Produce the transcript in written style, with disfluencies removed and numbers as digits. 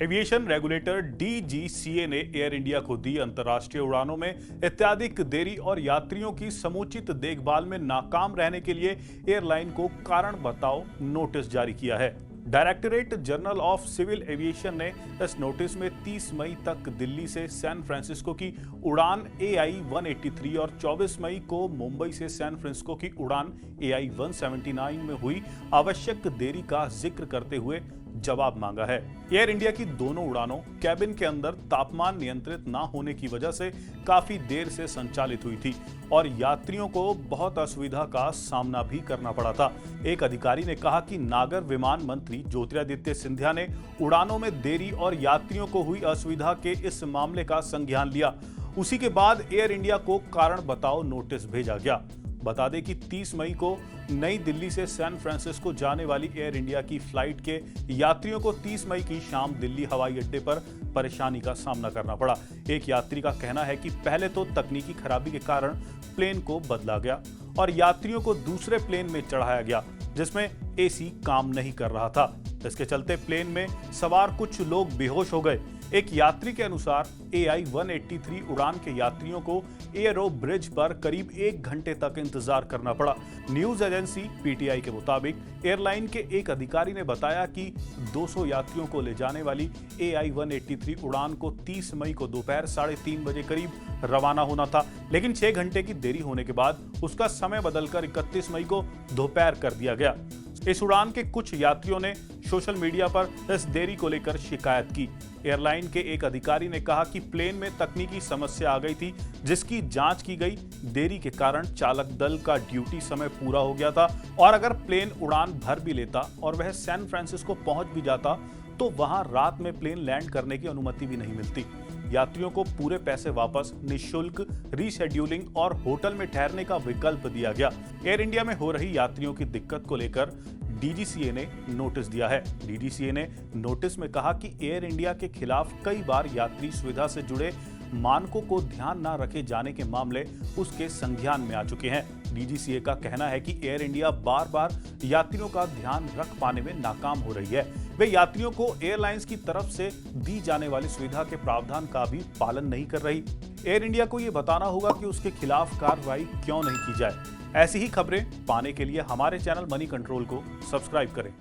Aviation regulator DGCA ने air India को दी अंतर्राष्ट्रीय उड़ानों में अत्यधिक देरी और यात्रियों की समुचित देखभाल में नाकाम रहने के लिए एयरलाइन को कारण बताओ नोटिस जारी किया है। Directorate general of civil aviation ने इस नोटिस में 30 मई तक दिल्ली से सैन फ्रांसिस्को की उड़ान AI 183 और 24 मई को मुंबई से सैन फ्रांसिस्को की उड़ान AI 179 में हुई आवश्यक देरी का जिक्र करते हुए जवाब मांगा है। एयर इंडिया की दोनों उड़ानों कैबिन के अंदर तापमान नियंत्रित न होने की वजह से काफी देर से संचालित हुई थी और यात्रियों को बहुत असुविधा का सामना भी करना पड़ा था। एक अधिकारी ने कहा कि नागर विमान मंत्री ज्योतिरादित्य सिंधिया ने उड़ानों में देरी और यात्रियों को हुई असुविधा के इस मामले का संज्ञान लिया। उसी के बाद एयर इंडिया को कारण बताओ नोटिस भेजा गया। बता दें कि 30 मई को नई दिल्ली से सैन फ्रांसिस्को जाने वाली एयर इंडिया की फ्लाइट के यात्रियों को 30 मई की शाम दिल्ली हवाई अड्डे पर परेशानी का सामना करना पड़ा। एक यात्री का कहना है कि पहले तो तकनीकी खराबी के कारण प्लेन को बदला गया और यात्रियों को दूसरे प्लेन में चढ़ाया गया जिसमें AC काम नहीं कर रहा था। इसके चलते प्लेन में सवार कुछ लोग बेहोश हो गए। एक यात्री के अनुसार AI 183 उड़ान के यात्रियों को एयरो ब्रिज पर करीब 1 घंटे तक इंतजार करना पड़ा। न्यूज एजेंसी PTI के मुताबिक एयरलाइन के एक अधिकारी ने बताया कि 200 यात्रियों को ले जाने वाली AI 183 उड़ान को 30 मई को दोपहर 3:30 बजे करीब रवाना होना था, लेकिन 6 घंटे की देरी होने के बाद उसका समय बदलकर 31 मई को दोपहर कर दिया गया। इस उड़ान के कुछ यात्रियों ने सोशल मीडिया पर इस देरी को लेकर शिकायत की। एयरलाइन के एक अधिकारी ने कहा कि प्लेन में तकनीकी समस्या आ गई थी जिसकी जांच की गई। देरी के कारण चालक दल का ड्यूटी समय पूरा हो गया था और अगर प्लेन उड़ान भर भी लेता और वह सैन फ्रांसिस्को पहुंच भी जाता तो वहां रात में प्लेन लैंड करने की अनुमति भी नहीं मिलती। यात्रियों को पूरे पैसे वापस, निःशुल्क रीशेड्यूलिंग और होटल में ठहरने का विकल्प दिया गया। एयर इंडिया में हो रही यात्रियों की दिक्कत को लेकर DGCA ने नोटिस दिया है। DGCA ने नोटिस में कहा कि एयर इंडिया के खिलाफ कई बार यात्री सुविधा से जुड़े मानकों को ध्यान न रखे जाने के मामले उसके संज्ञान में आ चुके हैं। DGCA का कहना है कि एयर इंडिया बार बार यात्रियों का ध्यान रख पाने में नाकाम हो रही है। वे यात्रियों को एयरलाइंस की तरफ से दी जाने वाली सुविधा के प्रावधान का भी पालन नहीं कर रही। एयर इंडिया को ये बताना होगा कि उसके खिलाफ कार्रवाई क्यों नहीं की जाए। ऐसी ही खबरें पाने के लिए हमारे चैनल मनी कंट्रोल को सब्सक्राइब करें।